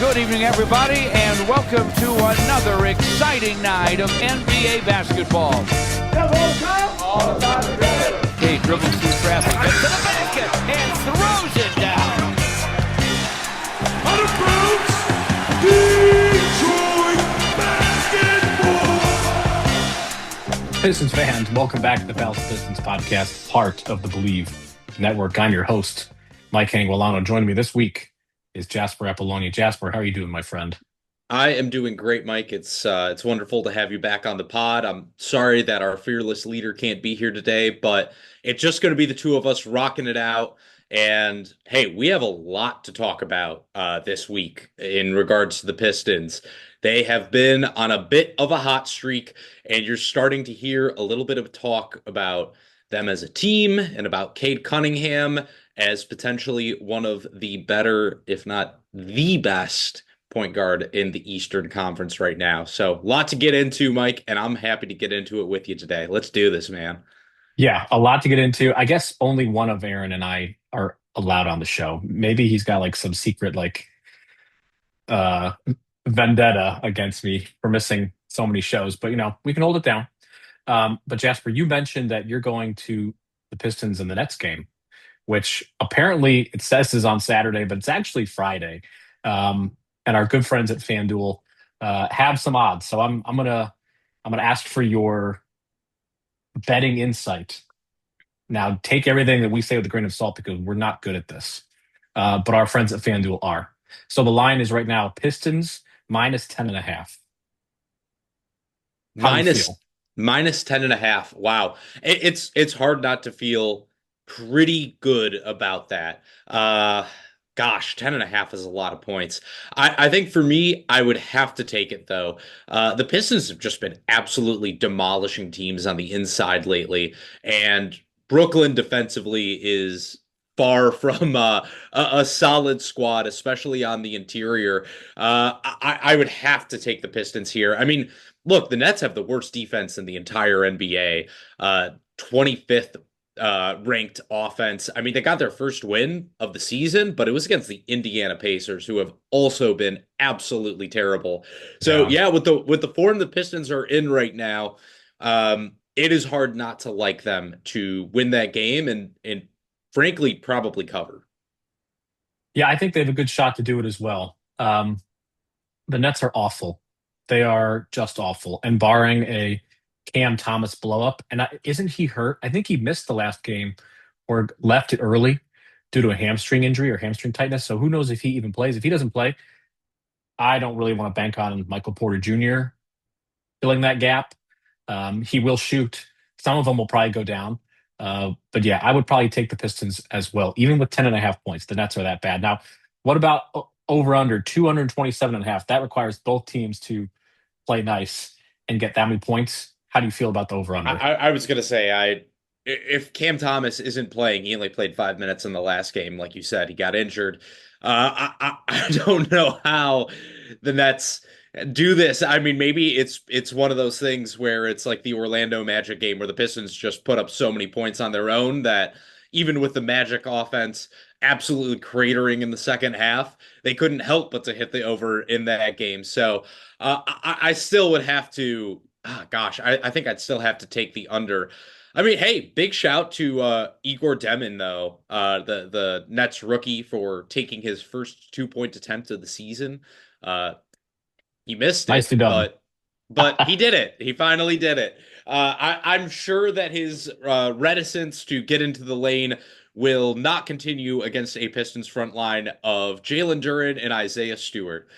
Good evening, everybody, and welcome to another exciting night of NBA basketball. Cade dribbles through traffic, gets to the basket, and throws it down. Out of bounds, Detroit basketball. Pistons fans, welcome back to the Dallas Pistons podcast, part of the Believe Network. I'm your host, Mike Anguilano. Joining me this week is Jasper Apollonia. Jasper, how are you doing, my friend? I am doing great, Mike. It's wonderful to have you back on the pod. I'm sorry that our fearless leader can't be here today, but it's just going to be the two of us rocking it out. And hey, we have a lot to talk about this week in regards to the Pistons. They have been on a bit of a hot streak, and you're starting to hear a little bit of talk about them as a team and about Cade Cunningham as potentially one of the better, if not the best, point guard in the Eastern Conference right now. So a lot to get into, Mike, and I'm happy to get into it with you today. Let's do this, man. Yeah, a lot to get into. I guess only one of Aaron and I are allowed on the show. Maybe he's got like some secret vendetta against me for missing so many shows, but we can hold it down. But Jasper, you mentioned that you're going to the Pistons and the Nets game, which apparently it says is on Saturday, but it's actually Friday. And our good friends at FanDuel have some odds. So I'm gonna ask for your betting insight. Now, take everything that we say with a grain of salt because we're not good at this. But our friends at FanDuel are. So the line is right now Pistons minus 10.5. Minus 10.5. Wow. It's hard not to feel pretty good about that. Gosh, 10.5 is a lot of points. I think for me, I would have to take it though. The Pistons have just been absolutely demolishing teams on the inside lately, and Brooklyn defensively is far from a solid squad, especially on the interior. I would have to take the Pistons here. I mean, look, the Nets have the worst defense in the entire NBA, 25th ranked offense. I mean, they got their first win of the season, but it was against the Indiana Pacers, who have also been absolutely terrible. So yeah, with the form the Pistons are in right now, it is hard not to like them to win that game and frankly probably cover. Yeah, I think they have a good shot to do it as well. The Nets are awful. They are just awful. And barring a Cam Thomas blow up, and isn't he hurt? I think he missed the last game or left it early due to a hamstring injury or hamstring tightness. So who knows if he even plays. If he doesn't play, I don't really want to bank on Michael Porter Jr. filling that gap. He will shoot. Some of them will probably go down. But yeah, I would probably take the Pistons as well, even with 10.5 points. The Nets are that bad. Now, what about over under 227.5? That requires both teams to play nice and get that many points. How do you feel about the over under? I was going to say, if Cam Thomas isn't playing, he only played 5 minutes in the last game. Like you said, he got injured. I don't know how the Nets do this. I mean, maybe it's one of those things where it's like the Orlando Magic game where the Pistons just put up so many points on their own that even with the Magic offense absolutely cratering in the second half, they couldn't help but to hit the over in that game. So I still would have to, I think I'd still have to take the under. I mean, hey, big shout to Igor Demin, though, the Nets rookie, for taking his first 2-point attempt of the season. He missed Nicely it, done. but he did it. He finally did it. I'm sure that his reticence to get into the lane will not continue against a Pistons front line of Jalen Duren and Isaiah Stewart.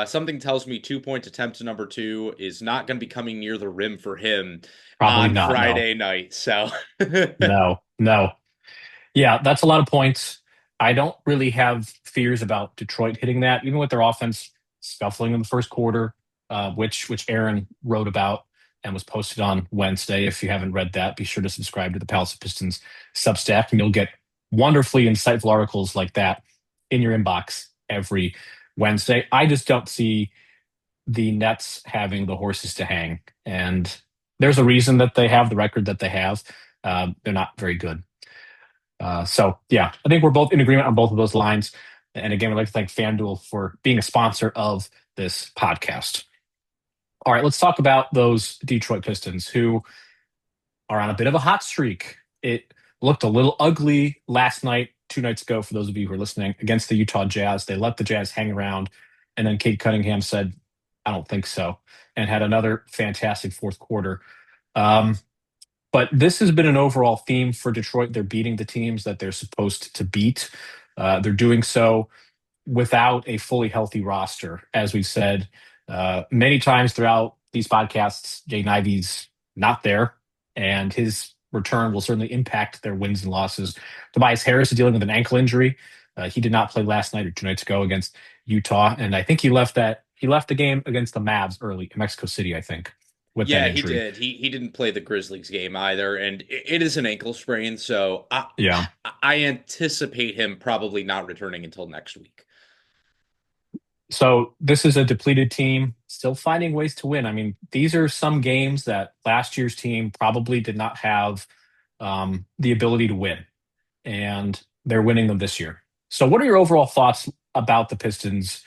Something tells me 2-point attempt number 2 is not going to be coming near the rim for him Probably on not, Friday night. So no. Yeah, that's a lot of points. I don't really have fears about Detroit hitting that, even with their offense scuffling in the first quarter, which Aaron wrote about and was posted on Wednesday. If you haven't read that, be sure to subscribe to the Palace of Pistons Substack, and you'll get wonderfully insightful articles like that in your inbox every Wednesday. I just don't see the Nets having the horses to hang, and there's a reason that they have the record that they have. They're not very good. So yeah, I think we're both in agreement on both of those lines. And again, I'd like to thank FanDuel for being a sponsor of this podcast. All right, let's talk about those Detroit Pistons who are on a bit of a hot streak. It looked a little ugly last night, 2 nights ago, for those of you who are listening, against the Utah Jazz. They let the Jazz hang around, and then Cade Cunningham said, I don't think so, and had another fantastic fourth quarter. Um, but this has been an overall theme for Detroit. They're beating the teams that they're supposed to beat. They're doing so without a fully healthy roster. As we've said many times throughout these podcasts, Jaden Ivey's not there, and his return will certainly impact their wins and losses. Tobias Harris is dealing with an ankle injury. He did not play last night or 2 nights ago against Utah, and I think he left the game against the Mavs early in Mexico City, I think, with that He injury. did. He didn't play the Grizzlies game either, and it is an ankle sprain, so Yeah. I anticipate him probably not returning until next week. So this is a depleted team still finding ways to win. I mean, these are some games that last year's team probably did not have the ability to win, and they're winning them this year. So what are your overall thoughts about the Pistons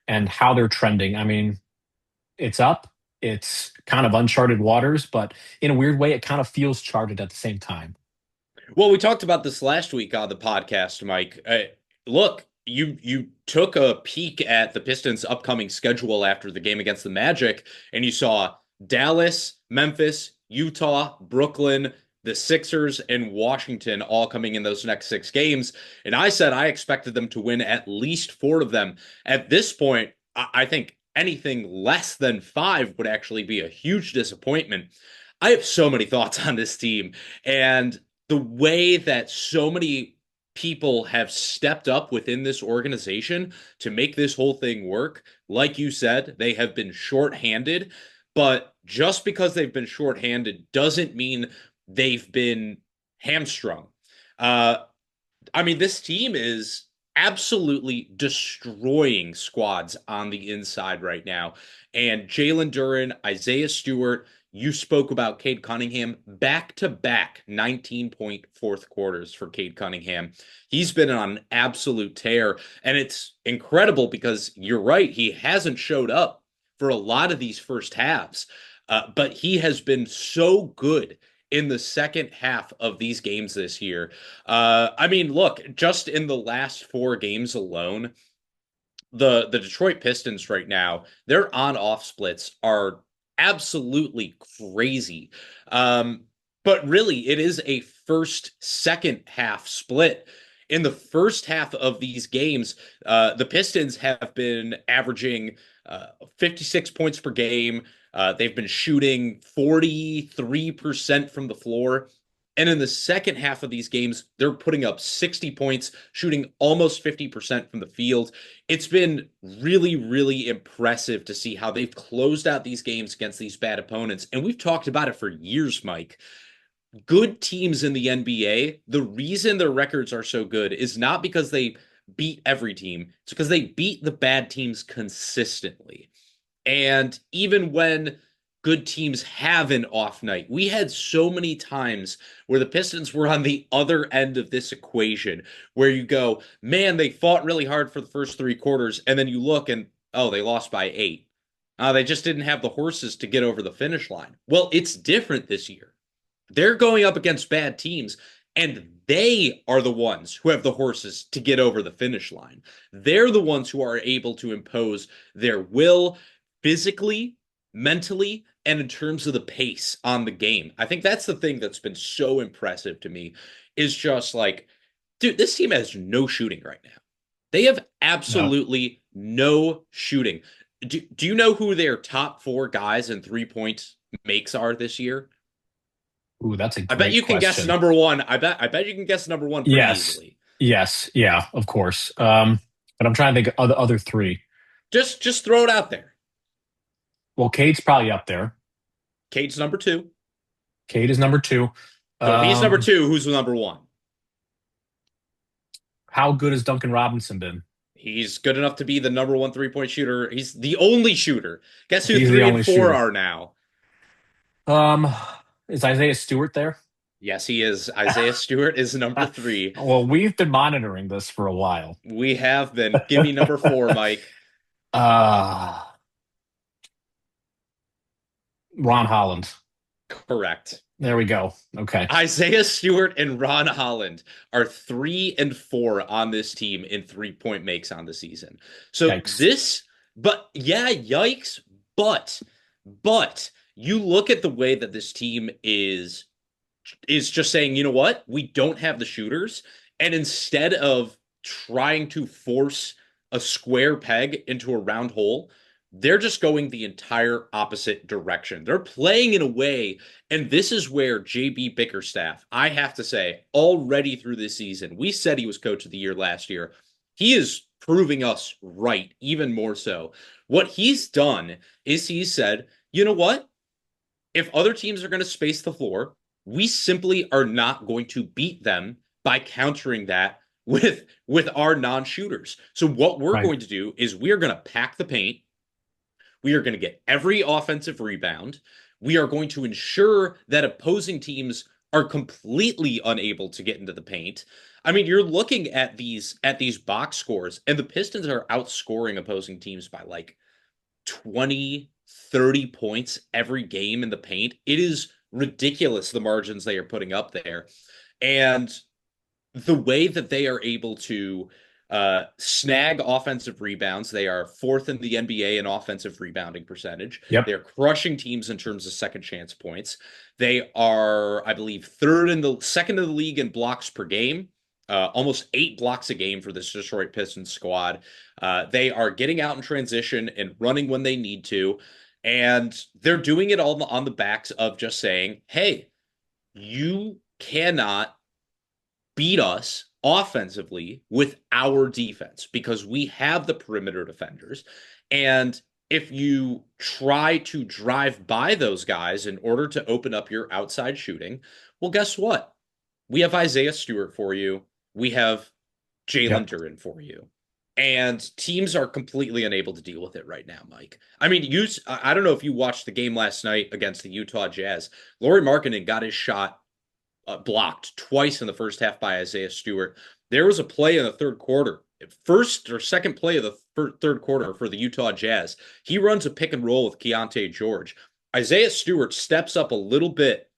and how they're trending? I mean, it's up. It's kind of uncharted waters, but in a weird way, it kind of feels charted at the same time. Well, we talked about this last week on the podcast, Mike. Look, you took a peek at the Pistons' upcoming schedule after the game against the Magic, and you saw Dallas, Memphis, Utah, Brooklyn, the Sixers, and Washington all coming in those next 6 games. And I said I expected them to win at least 4 of them. At this point, I think anything less than 5 would actually be a huge disappointment. I have so many thoughts on this team, and the way that so many people have stepped up within this organization to make this whole thing work. Like you said, they have been shorthanded, but just because they've been shorthanded doesn't mean they've been hamstrung. I mean, this team is absolutely destroying squads on the inside right now. And Jalen Duren, Isaiah Stewart, you spoke about Cade Cunningham, back-to-back 19-point fourth quarters for Cade Cunningham. He's been on an absolute tear, and it's incredible because you're right, he hasn't showed up for a lot of these first halves, but he has been so good in the second half of these games this year. I mean, look, just in the last 4 games alone, the Detroit Pistons right now, their on-off splits are absolutely crazy. But really, it is a second half split. In the first half of these games, the Pistons have been averaging 56 points per game. They've been shooting 43% from the floor. And in the second half of these games, they're putting up 60 points, shooting almost 50% from the field. It's been really, really impressive to see how they've closed out these games against these bad opponents. And we've talked about it for years, Mike. Good teams in the NBA, the reason their records are so good is not because they beat every team. It's because they beat the bad teams consistently. And even when good teams have an off night, we had so many times where the Pistons were on the other end of this equation, where you go, man, they fought really hard for the first 3 quarters, and then you look and, oh, they lost by 8. They just didn't have the horses to get over the finish line. Well, it's different this year. They're going up against bad teams, and they are the ones who have the horses to get over the finish line. They're the ones who are able to impose their will physically, mentally, and in terms of the pace on the game. I think that's the thing that's been so impressive to me, is just like, dude, this team has no shooting right now. They have absolutely no shooting. Do you know who their top 4 guys in 3-point makes are this year? Ooh, that's a great I bet you question. can guess number 1. I bet you can guess number 1 pretty easily. Yes, yeah, of course. But I'm trying to think of the other 3. Just throw it out there. Well, Cade's probably up there. Cade's number 2. Cade is number 2. So if he's number 2, who's the number 1? How good has Duncan Robinson been? He's good enough to be the number 1 3-point shooter. He's the only shooter. Guess who He's 3 the and only 4 shooter. are now? Is Isaiah Stewart there? Yes, he is. Isaiah Stewart is number 3. Well, we've been monitoring this for a while. We have been. Give me number 4, Mike. Uh, Ron Holland. Correct. There we go. Okay. Isaiah Stewart and Ron Holland are 3 and 4 on this team in 3-point makes on the season. So Yikes. yikes. But you look at the way that this team is just saying, you know what? We don't have the shooters. And instead of trying to force a square peg into a round hole, they're just going the entire opposite direction. They're playing in a way, and this is where JB Bickerstaff, I have to say, already through this season, we said he was coach of the year last year. He is proving us right, even more so. What he's done is he's said, you know what? If other teams are going to space the floor, we simply are not going to beat them by countering that with our non-shooters. So what we're going to do is we are going to pack the paint. We are going to get every offensive rebound. We are going to ensure that opposing teams are completely unable to get into the paint. I mean, you're looking at these box scores, and the Pistons are outscoring opposing teams by like 20, 30 points every game in the paint. It is ridiculous, the margins they are putting up there. And the way that they are able to snag offensive rebounds. They are 4th in the NBA in offensive rebounding percentage. Yep. They're crushing teams in terms of second chance points. They are, I believe, second in the league in blocks per game. Almost 8 blocks a game for this Detroit Pistons squad. They are getting out in transition and running when they need to. And they're doing it all on the backs of just saying, hey, you cannot beat us offensively with our defense because we have the perimeter defenders. And if you try to drive by those guys in order to open up your outside shooting, well, guess what? We have Isaiah Stewart for you. We have Jalen Duren for you. And teams are completely unable to deal with it right now, Mike. I mean, I don't know if you watched the game last night against the Utah Jazz. Lauri Markkanen got his shot blocked twice in the first half by Isaiah Stewart. There was a play in the third quarter, first or second play of the third quarter for the Utah Jazz. He runs a pick and roll with Keontae George. Isaiah Stewart steps up a little bit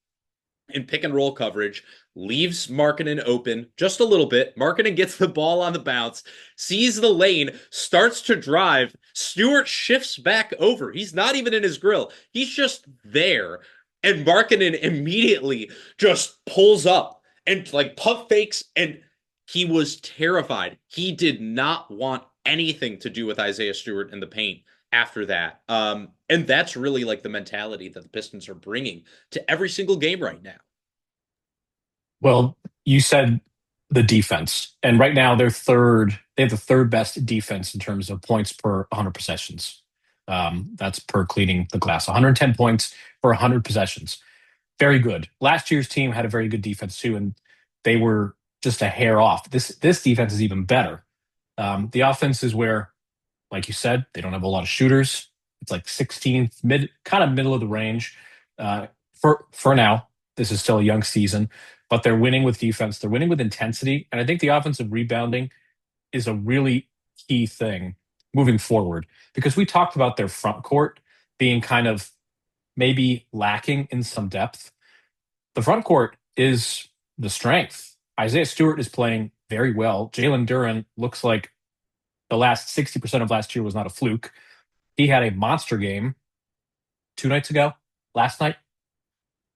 in pick and roll coverage, leaves Markkanen open just a little bit. Markkanen gets the ball on the bounce, sees the lane, starts to drive. Stewart shifts back over. He's not even in his grill. He's just there. And Markkanen immediately just pulls up and like pump fakes, and he was terrified. He did not want anything to do with Isaiah Stewart in the paint after that. And that's really like the mentality that the Pistons are bringing to every single game right now. Well, you said the defense, and right now they have the third best defense in terms of points per 100 possessions. That's per cleaning the glass. 110 points for 100 possessions. Very good. Last year's team had a very good defense too, and they were just a hair off. This defense is even better. The offense is where, like you said, they don't have a lot of shooters. It's like 16th, kind of middle of the range. For now, this is still a young season, but they're winning with defense. They're winning with intensity, and I think the offensive rebounding is a really key thing moving forward, because we talked about their front court being kind of maybe lacking in some depth. The front court is the strength. Isaiah Stewart is playing very well. Jalen Duren looks like the last 60% of last year was not a fluke. He had a monster game 2 nights ago. Last night,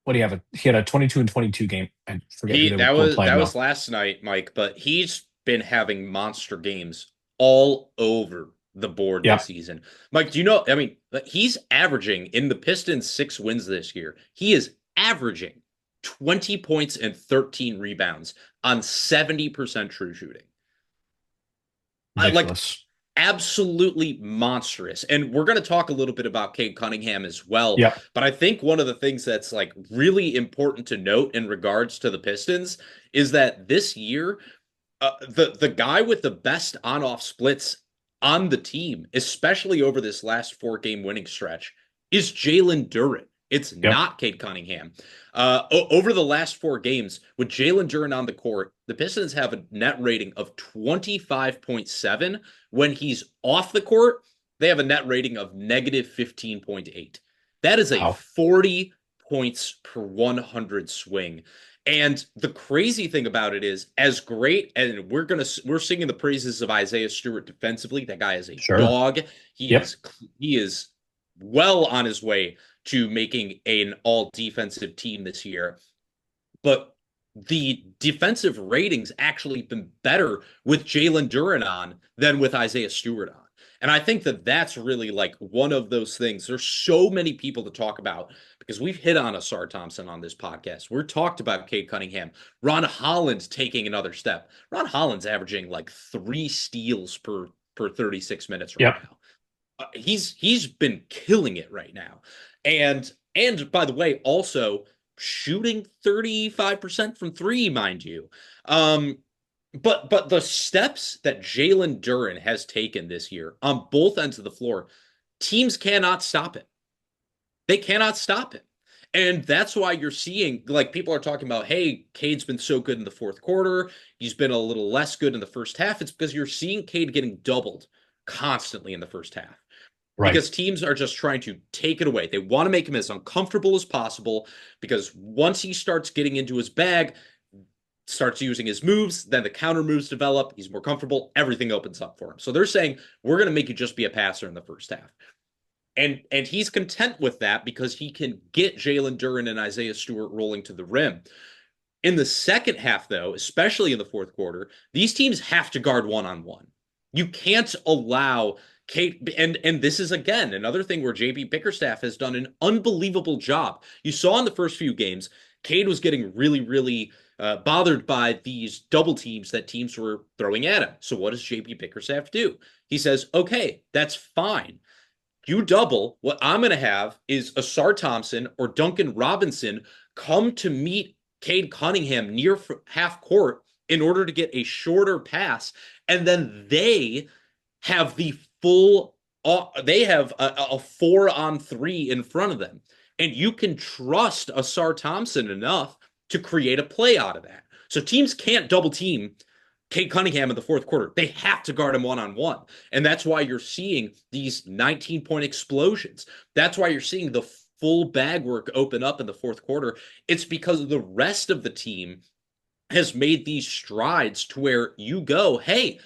what do you have? He had a 22 and 22 game. I forget that was last night, Mike. But he's been having monster games all over the board this season. Mike, do you know, I mean, he's averaging in the Pistons 6 wins this year. He is averaging 20 points and 13 rebounds on 70% true shooting. Like absolutely monstrous. And we're going to talk a little bit about Cade Cunningham as well. Yep. But I think one of the things that's like really important to note in regards to the Pistons is that this year, the guy with the best on-off splits on the team, especially over this last 4-game winning stretch, is Jalen Duren. It's Yep. not Cade Cunningham. Over the last 4 games, with Jalen Duren on the court, the Pistons have a net rating of 25.7. When he's off the court, they have a net rating of negative 15.8. That is a Wow. 40 points per 100 swing. And the crazy thing about it is, as great, and we're singing the praises of Isaiah Stewart defensively. That guy is a Sure. dog. He Yep. is well on his way to making an all defensive team this year. But the defensive ratings actually been better with Jalen Duren on than with Isaiah Stewart on. And I think that that's really like one of those things. There's so many people to talk about because we've hit on Asar Thompson on this podcast. We're talked about Cade Cunningham. Ron Holland's taking another step. Ron Holland's averaging like 3 steals per 36 minutes right Yep. now. He's been killing it right now. And by the way, also shooting 35% from 3, mind you. But the steps that Jalen Duren has taken this year on both ends of the floor, teams cannot stop it. They cannot stop it. And that's why you're seeing, like, people are talking about, hey, Cade's been so good in the fourth quarter. He's been a little less good in the first half. It's because you're seeing Cade getting doubled constantly in the first half. Right. Because teams are just trying to take it away. They want to make him as uncomfortable as possible because once he starts getting into his bag, starts using his moves, then the counter moves develop, he's more comfortable, everything opens up for him. So they're saying, we're going to make you just be a passer in the first half. And he's content with that because he can get Jalen Duren and Isaiah Stewart rolling to the rim. In the second half, though, especially in the fourth quarter, these teams have to guard one-on-one. You can't allow Cade, and this is, again, another thing where JB Bickerstaff has done an unbelievable job. You saw in the first few games, Cade was getting really, really bothered by these double teams that teams were throwing at him. So what does JB Bickerstaff do? He says, okay, that's fine. You double, what I'm going to have is Asar Thompson or Duncan Robinson come to meet Cade Cunningham near half court in order to get a shorter pass. And then they have the full, they have a 4-on-3 in front of them. And you can trust Asar Thompson enough to create a play out of that. So teams can't double team Cade Cunningham in the fourth quarter. They have to guard him one-on-one. And that's why you're seeing these 19-point explosions. That's why you're seeing the full bag work open up in the fourth quarter. It's because the rest of the team has made these strides to where you go, hey,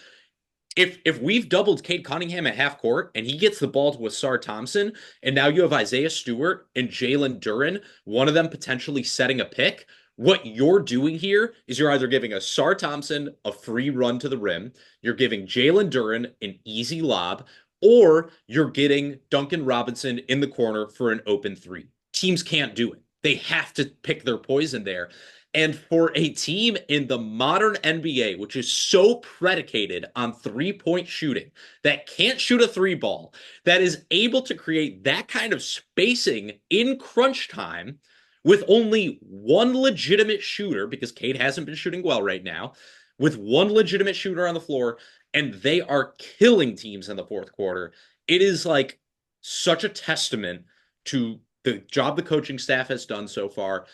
if we've doubled Cade Cunningham at half court and he gets the ball to Asar Thompson, and now you have Isaiah Stewart and Jalen Duren, one of them potentially setting a pick, what you're doing here is you're either giving Asar Thompson a free run to the rim, you're giving Jalen Duren an easy lob, or you're getting Duncan Robinson in the corner for an open 3. Teams can't do it. They have to pick their poison there. And for a team in the modern NBA, which is so predicated on 3-point shooting, that can't shoot a 3 ball, that is able to create that kind of spacing in crunch time with only one legitimate shooter, because Cade hasn't been shooting well right now, with one legitimate shooter on the floor, and they are killing teams in the fourth quarter. It is like such a testament to the job the coaching staff has done so far,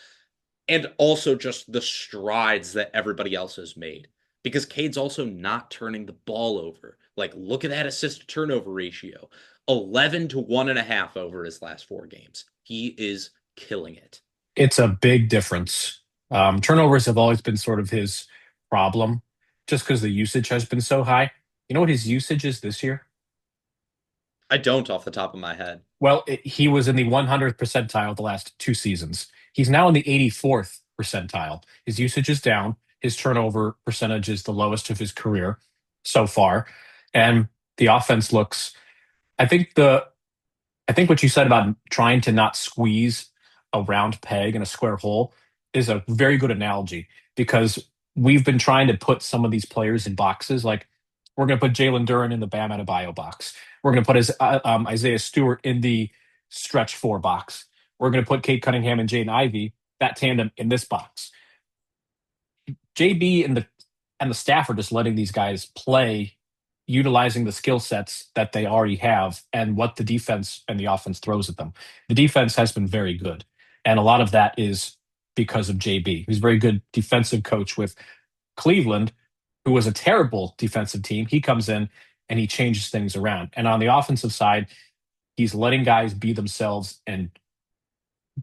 and also just the strides that everybody else has made. Because Cade's also not turning the ball over. Like, look at that assist to turnover ratio. 11 to 1.5 over his last 4 games. He is killing it. It's a big difference. Turnovers have always been sort of his problem, just because the usage has been so high. You know what his usage is this year? I don't off the top of my head. Well, he was in the 100th percentile the last 2 seasons. He's now in the 84th percentile. His usage is down. His turnover percentage is the lowest of his career so far. And the offense looks, I think what you said about trying to not squeeze a round peg in a square hole is a very good analogy, because we've been trying to put some of these players in boxes. Like, we're going to put Jalen Duren in the Bam Adebayo box. We're going to put Isaiah Stewart in the stretch 4 box. We're going to put Cade Cunningham and Jaden Ivey, that tandem, in this box. JB and the staff are just letting these guys play utilizing the skill sets that they already have and what the defense and the offense throws at them. The defense has been very good. And a lot of that is because of JB. He's a very good defensive coach with Cleveland, who was a terrible defensive team. He comes in and he changes things around. And on the offensive side, he's letting guys be themselves and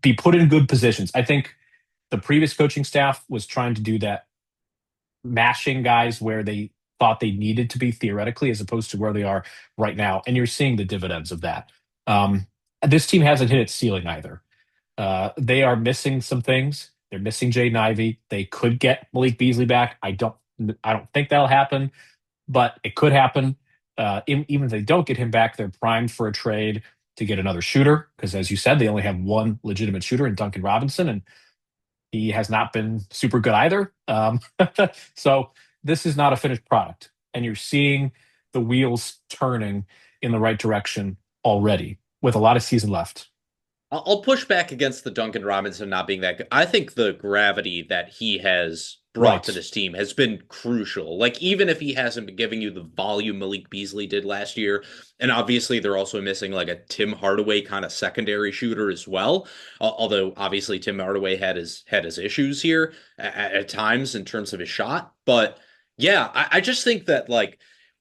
be put in good positions. I think the previous coaching staff was trying to do that, mashing guys where they thought they needed to be theoretically as opposed to where they are right now. And you're seeing the dividends of that. This team hasn't hit its ceiling either. They are missing some things. They're missing Jaden Ivey. They could get Malik Beasley back. I don't think that'll happen, but it could happen. Even if they don't get him back, they're primed for a trade to get another shooter because, as you said, they only have one legitimate shooter in Duncan Robinson, and he has not been super good either. So this is not a finished product, and you're seeing the wheels turning in the right direction already with a lot of season left. I'll push back against the Duncan Robinson not being that good. I think the gravity that he has brought to this team has been crucial. Like, even if he hasn't been giving you the volume Malik Beasley did last year, and obviously they're also missing like a Tim Hardaway kind of secondary shooter as well. Although obviously Tim Hardaway had his issues here at times in terms of his shot. But yeah, I just think that like,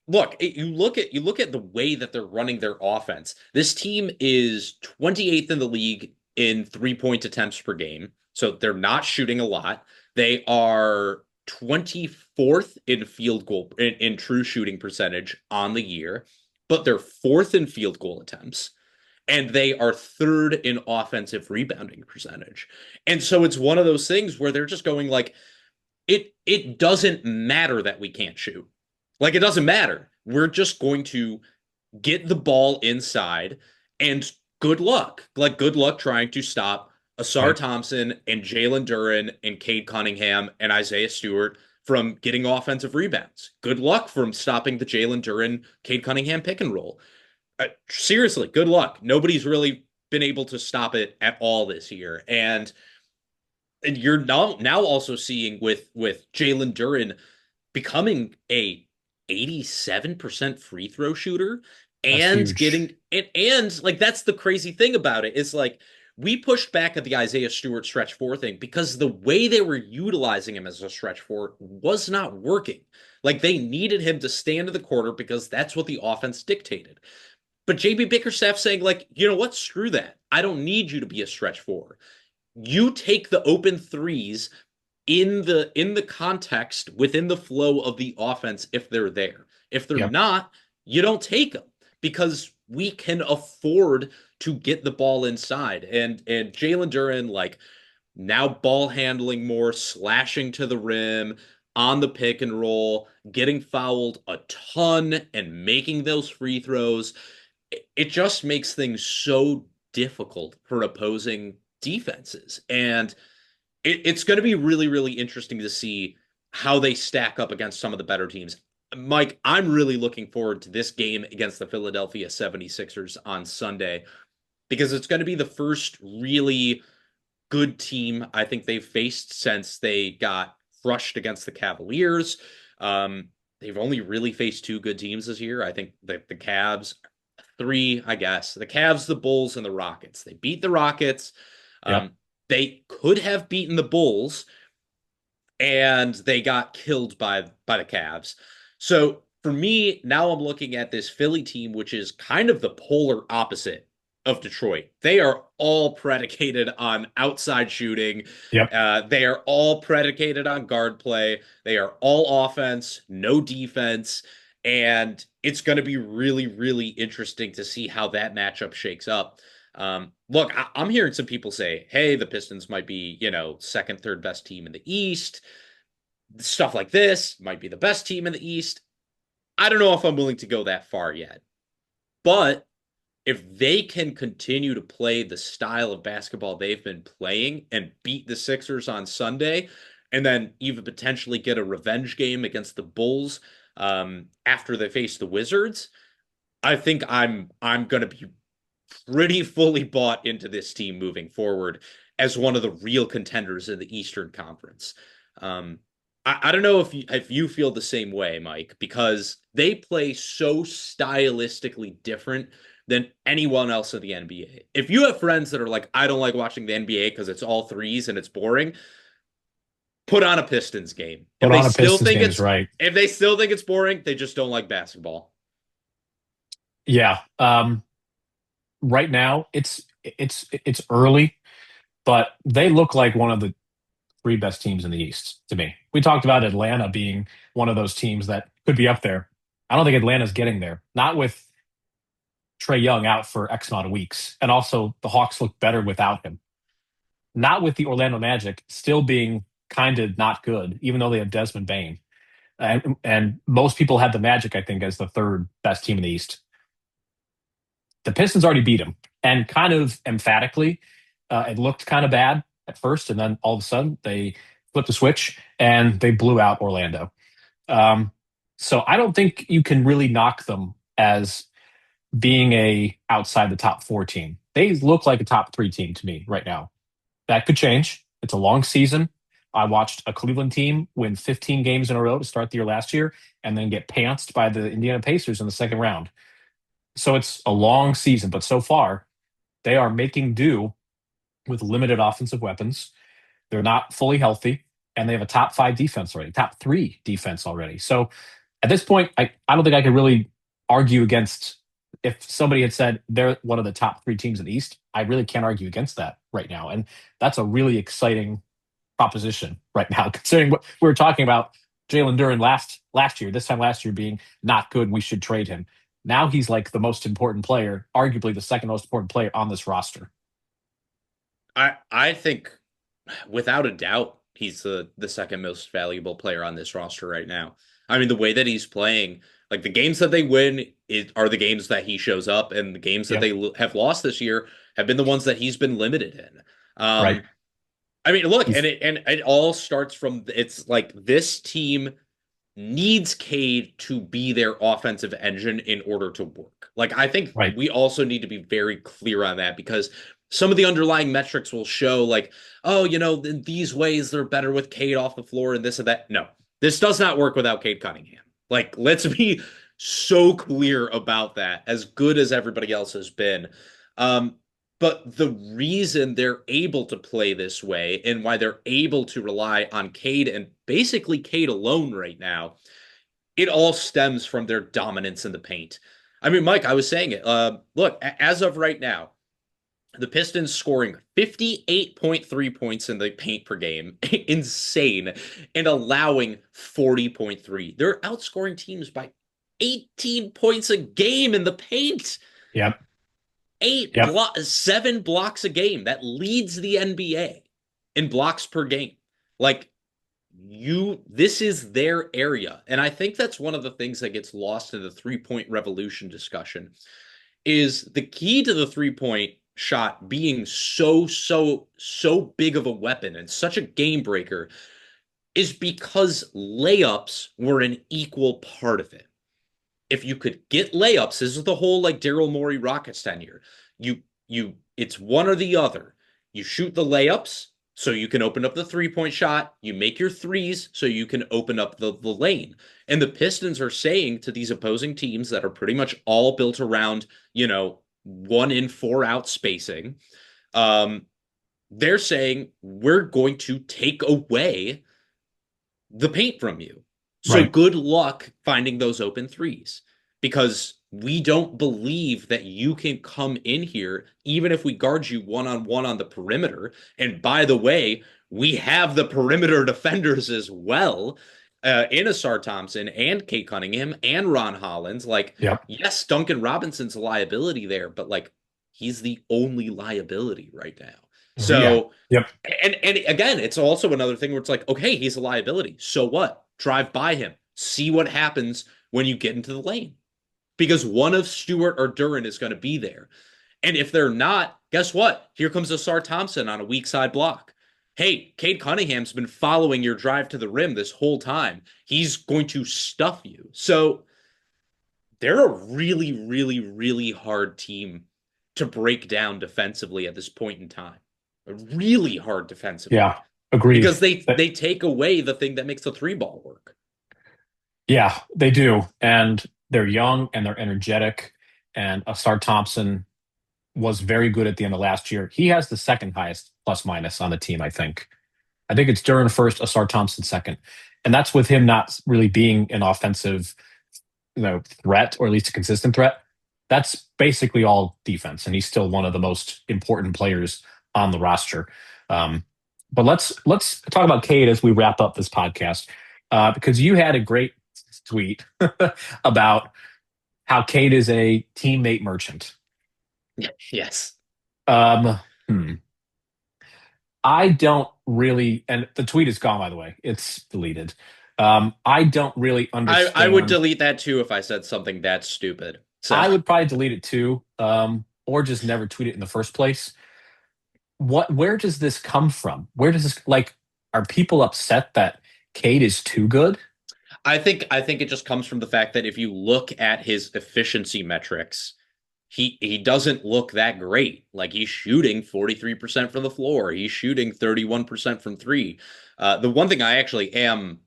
look, you look at the way that they're running their offense. This team is 28th in the league in 3-point attempts per game. So they're not shooting a lot. They are 24th in field goal in true shooting percentage on the year, but they're 4th in field goal attempts. And they are 3rd in offensive rebounding percentage. And so it's one of those things where they're just going like, it doesn't matter that we can't shoot. Like, it doesn't matter. We're just going to get the ball inside and good luck. Like, good luck trying to stop Asar Thompson and Jalen Duren and Cade Cunningham and Isaiah Stewart from getting offensive rebounds. Good luck from stopping the Jalen Duren, Cade Cunningham pick and roll. Seriously, good luck. Nobody's really been able to stop it at all this year. And you're now also seeing with Jalen Duren becoming a 87% free throw shooter and getting it. And like, that's the crazy thing about it is like, we pushed back at the Isaiah Stewart stretch four thing because the way they were utilizing him as a stretch four was not working. Like, they needed him to stand in the corner because that's what the offense dictated. But JB Bickerstaff saying like, you know what? Screw that. I don't need you to be a stretch four. You take the open threes in the context within the flow of the offense if they're there. If they're not, you don't take them because we can afford to get the ball inside. And Jalen Duren, like, now ball handling more, slashing to the rim on the pick and roll, getting fouled a ton and making those free throws. It just makes things so difficult for opposing defenses. And it's going to be really, really interesting to see how they stack up against some of the better teams. Mike, I'm really looking forward to this game against the Philadelphia 76ers on Sunday because it's going to be the first really good team I think they've faced since they got crushed against the Cavaliers. They've only really faced 2 good teams this year. I think the Cavs, 3, I guess. The Cavs, the Bulls, and the Rockets. They beat the Rockets. They could have beaten the Bulls, and they got killed by the Cavs. So for me, now I'm looking at this Philly team, which is kind of the polar opposite of Detroit. They are all predicated on outside shooting. They are all predicated on guard play. They are all offense, no defense. And it's going to be really, really interesting to see how that matchup shakes up. Look, I'm hearing some people say, hey, the Pistons might be, second, third best team in the East. Stuff like this might be the best team in the East. I don't know if I'm willing to go that far yet. But if they can continue to play the style of basketball they've been playing and beat the Sixers on Sunday, and then even potentially get a revenge game against the Bulls after they face the Wizards, I think I'm going to be pretty fully bought into this team moving forward as one of the real contenders in the Eastern Conference. I don't know if you feel the same way, Mike, because they play so stylistically different than anyone else in the NBA. If you have friends that are like, I don't like watching the NBA because it's all threes and it's boring, put on a Pistons game. Put on a Pistons game is right. If they still think it's boring, they just don't like basketball. Yeah. Right now it's early, but they look like one of the three best teams in the East to me. We talked about Atlanta being one of those teams that could be up there. I don't think Atlanta's getting there. Not with Trae Young out for X amount of weeks. And also the Hawks look better without him. Not with the Orlando Magic still being kind of not good, even though they have Desmond Bain. And most people had the Magic, I think, as the third best team in the East. The Pistons already beat them, and kind of emphatically. It looked kind of bad at first, and then all of a sudden they flipped the switch and they blew out Orlando. Um, so I don't think you can really knock them as being a outside the top four team. They look like a top three team to me right now. That could change. It's a long season. I watched a Cleveland team win 15 games in a row to start the year last year and then get pantsed by the Indiana Pacers in the second round. So it's a long season, but so far they are making do with limited offensive weapons. They're not fully healthy, and they have a top five defense already, top three defense already. So at this point, I don't think I could really argue against if somebody had said they're one of the top three teams in the East. I really can't argue against that right now. And that's a really exciting proposition right now, considering what we were talking about Jalen Duren last year, this time last year being not good. We should trade him. Now he's like the most important player, arguably the second most important player on this roster. I think without a doubt he's the second most valuable player on this roster right now. I mean, the way that he's playing, like the games that they win are the games that he shows up, and the games that they have lost this year have been the ones that he's been limited in. Right. I mean, look, and it all starts from it's like this team needs Cade to be their offensive engine in order to work. Like, I think we also need to be very clear on that because some of the underlying metrics will show like, oh, you know, in these ways they're better with Cade off the floor and this and that. No, this does not work without Cade Cunningham. Like, let's be so clear about that, as good as everybody else has been. But the reason they're able to play this way and why they're able to rely on Cade and basically Cade alone right now, it all stems from their dominance in the paint. I mean, Mike, I was saying it. Look, as of right now, the Pistons scoring 58.3 points in the paint per game, insane, and allowing 40.3. They're outscoring teams by 18 points a game in the paint. Yep. 7 blocks a game. That leads the NBA in blocks per game. Like, this is their area. And I think that's one of the things that gets lost in the three-point revolution discussion is the key to the three-point shot being so big of a weapon and such a game breaker is because layups were an equal part of it. If you could get layups, this is the whole like Daryl Morey Rockets tenure. It's one or the other. You shoot the layups so you can open up the three-point shot. You make your threes so you can open up the lane. And the Pistons are saying to these opposing teams that are pretty much all built around, 1 in 4 out spacing. They're saying we're going to take away the paint from you. So good luck finding those open threes because we don't believe that you can come in here, even if we guard you one-on-one on the perimeter. And by the way, we have the perimeter defenders as well in Asar Thompson and Cade Cunningham and Ron Hollins. Like, yes, Duncan Robinson's a liability there, but like he's the only liability right now. So, and again, it's also another thing where it's like, okay, he's a liability. So what? Drive by him. See what happens when you get into the lane. Because one of Stewart or Duren is going to be there. And if they're not, guess what? Here comes Asar Thompson on a weak side block. Hey, Cade Cunningham's been following your drive to the rim this whole time. He's going to stuff you. So they're a really, really, really hard team to break down defensively at this point in time. Really hard defensively. Yeah. Agreed. because they take away the thing that makes the three ball work. Yeah, they do. And they're young and they're energetic. And Asar Thompson was very good at the end of last year. He has the second highest plus minus on the team, I think. I think it's Duren first, Asar Thompson second. And that's with him not really being an offensive, threat, or at least a consistent threat. That's basically all defense, and he's still one of the most important players on the roster. Um, but let's talk about Cade as we wrap up this podcast, because you had a great tweet about how Cade is a teammate merchant. Yes. Um, hmm. I don't really, and the tweet is gone, by the way. It's deleted. I don't really I would understand. delete that too if I said something that stupid. So I would probably delete it too, or just never tweet it in the first place. Where does this come from? Where does this, like, are people upset that Cade is too good? I think it just comes from the fact that if you look at his efficiency metrics, he doesn't look that great. Like he's shooting 43% from the floor. He's shooting 31% from three. The one thing I actually am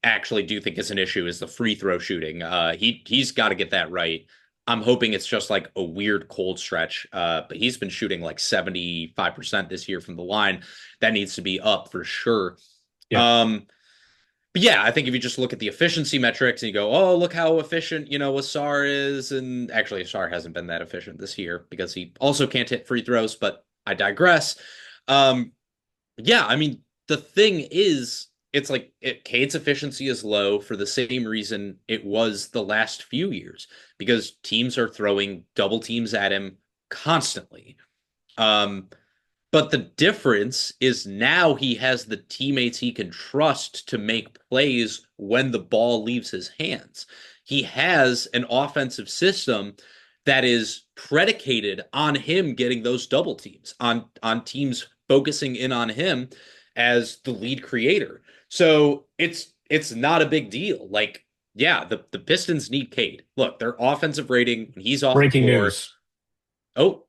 actually do think is an issue is the free throw shooting. He's got to get that right. I'm hoping it's just like a weird cold stretch. But he's been shooting like 75% this year from the line. That needs to be up for sure. Yeah. But yeah, I think if you just look at the efficiency metrics and you go, oh, look how efficient, Asar is. And actually, Asar hasn't been that efficient this year because he also can't hit free throws, but I digress. Yeah, I mean, the thing is, it's like Cade's efficiency is low for the same reason it was the last few years, because teams are throwing double teams at him constantly. But the difference is now he has the teammates he can trust to make plays when the ball leaves his hands. He has an offensive system that is predicated on him getting those double teams, on teams focusing in on him as the lead creator. So it's not a big deal. Like, yeah, the Pistons need Cade. Look, their offensive rating when he's off the Breaking floor. news. Oh,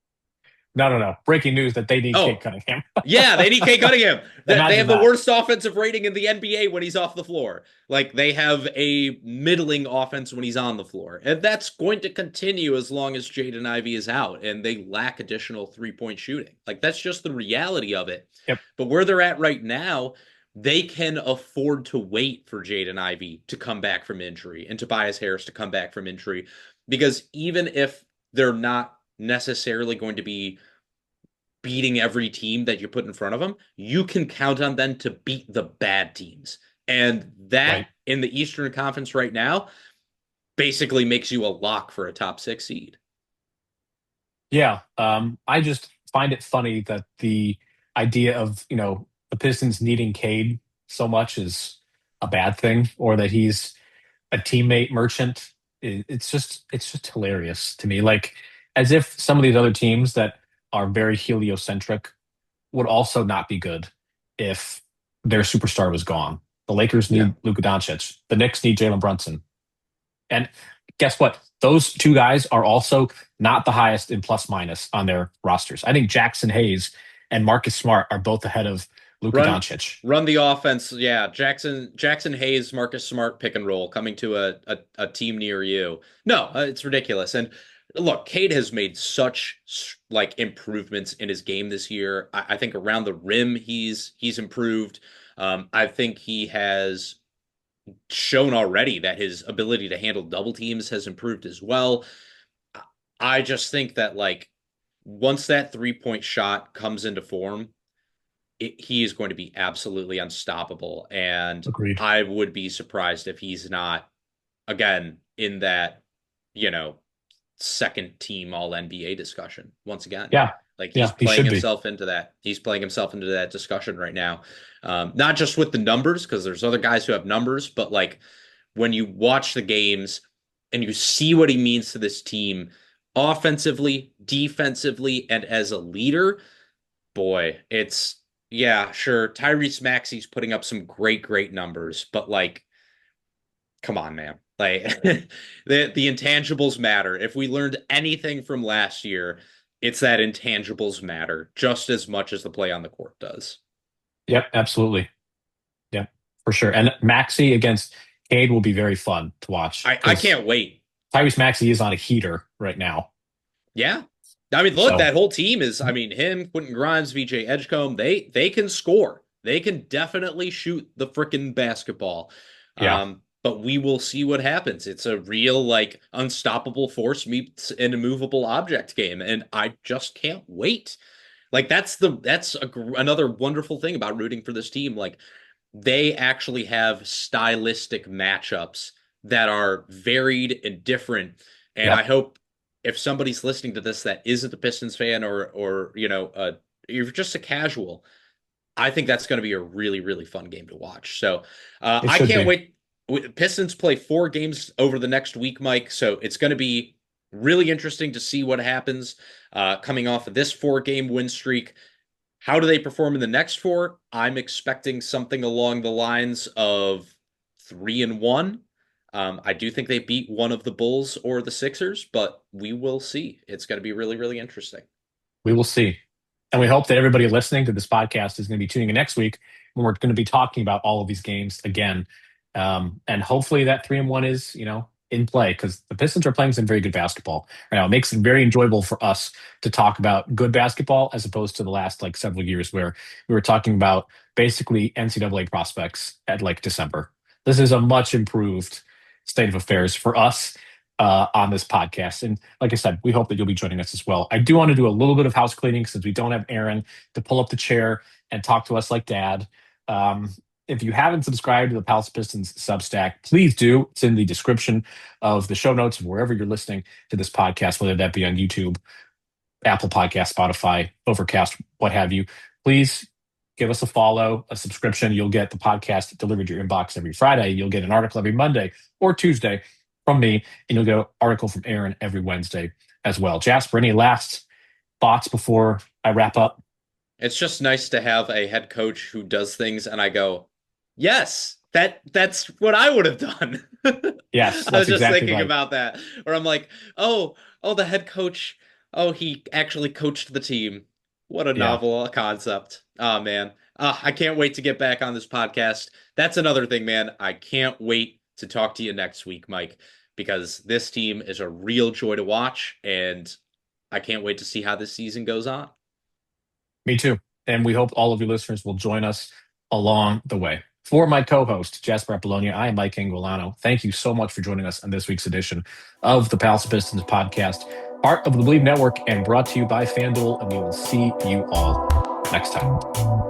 No. Breaking news that they need Oh. Cade Cunningham. yeah, they need Cade Cunningham. They Imagine have the that. worst offensive rating in the NBA when he's off the floor. Like they have a middling offense when he's on the floor. And that's going to continue as long as Jaden Ivey is out and they lack additional three-point shooting. Like that's just the reality of it. Yep. But where they're at right now, they can afford to wait for Jaden Ivey to come back from injury and Tobias Harris to come back from injury. Because even if they're not necessarily going to be beating every team that you put in front of them, you can count on them to beat the bad teams. And that Right. in the Eastern Conference right now basically makes you a lock for a top 6 seed. Yeah. I just find it funny that the idea of, the Pistons needing Cade so much is a bad thing, or that he's a teammate merchant. It's just hilarious to me. Like, as if some of these other teams that are very heliocentric would also not be good if their superstar was gone. The Lakers need Yeah. Luka Doncic. The Knicks need Jalen Brunson. And guess what? Those two guys are also not the highest in plus minus on their rosters. I think Jackson Hayes and Marcus Smart are both ahead of Luka Doncic. Run the offense. Yeah, Jackson Hayes, Marcus Smart pick and roll coming to a team near you. No, it's ridiculous. And look, Cade has made such improvements in his game this year. I think around the rim he's improved. I think he has shown already that his ability to handle double teams has improved as well. I just think that once that 3-point shot comes into form, he is going to be absolutely unstoppable. And Agreed. I would be surprised if he's not, again, in that, second team all NBA discussion once again. Yeah. He's playing should be. himself into that. He's playing himself into that discussion right now. Not just with the numbers, because there's other guys who have numbers, but when you watch the games and you see what he means to this team offensively, defensively, and as a leader, boy, yeah, sure. Tyrese Maxey's putting up some great numbers, but come on, man. The intangibles matter. If we learned anything from last year, it's that intangibles matter just as much as the play on the court does. Yep, absolutely. Yep, for sure. And Maxey against Cade will be very fun to watch I because can't wait. Tyrese Maxey is on a heater right now. Yeah. I mean, look, So that whole team is, I mean, him, Quentin Grimes, VJ Edgecombe, they can score. They can definitely shoot the frickin' basketball. yeah, But we will see what happens. It's a real, like, unstoppable force meets an immovable object game, and I just can't wait. Like, another wonderful thing about rooting for this team. Like, they actually have stylistic matchups that are varied and different. And I yep, hope if somebody's listening to this that isn't a Pistons fan or you're just a casual, I think that's going to be a really, really fun game to watch. So it I should can't be. wait. Pistons play 4 games over the next week, Mike. So it's going to be really interesting to see what happens coming off of this 4-game win streak. How do they perform in the next 4? I'm expecting something along the lines of 3-1. I do think they beat one of the Bulls or the Sixers, but we will see. It's going to be really, really interesting. We will see. And we hope that everybody listening to this podcast is going to be tuning in next week when we're going to be talking about all of these games again. And hopefully that 3-1 is, in play because the Pistons are playing some very good basketball right now. It makes it very enjoyable for us to talk about good basketball as opposed to the last like several years where we were talking about basically NCAA prospects at like December. This is a much improved state of affairs for us on this podcast. And like I said, we hope that you'll be joining us as well. I do want to do a little bit of house cleaning since we don't have Aaron to pull up the chair and talk to us like dad. If you haven't subscribed to the Palace Pistons Substack, please do. It's in the description of the show notes of wherever you're listening to this podcast, whether that be on YouTube, Apple Podcast, Spotify, Overcast, what have you. Please give us a follow, a subscription. You'll get the podcast delivered to your inbox every Friday. You'll get an article every Monday or Tuesday from me, and you'll get an article from Aaron every Wednesday as well. Jasper, any last thoughts before I wrap up? It's just nice to have a head coach who does things, and I go, yes, that's what I would have done. Yes, I was that's just exactly thinking right. about that. Or I'm like, the head coach, he actually coached the team. What a Yeah, novel concept. Oh man. I can't wait to get back on this podcast. That's another thing, man. I can't wait to talk to you next week, Mike, because this team is a real joy to watch, and I can't wait to see how this season goes on. me too. And we hope all of you listeners will join us along the way. For my co-host, Jasper Apollonia, I am Mike Anguilano. Thank you so much for joining us on this week's edition of the Palace Pistons podcast, part of the Believe Network and brought to you by FanDuel. And we will see you all next time.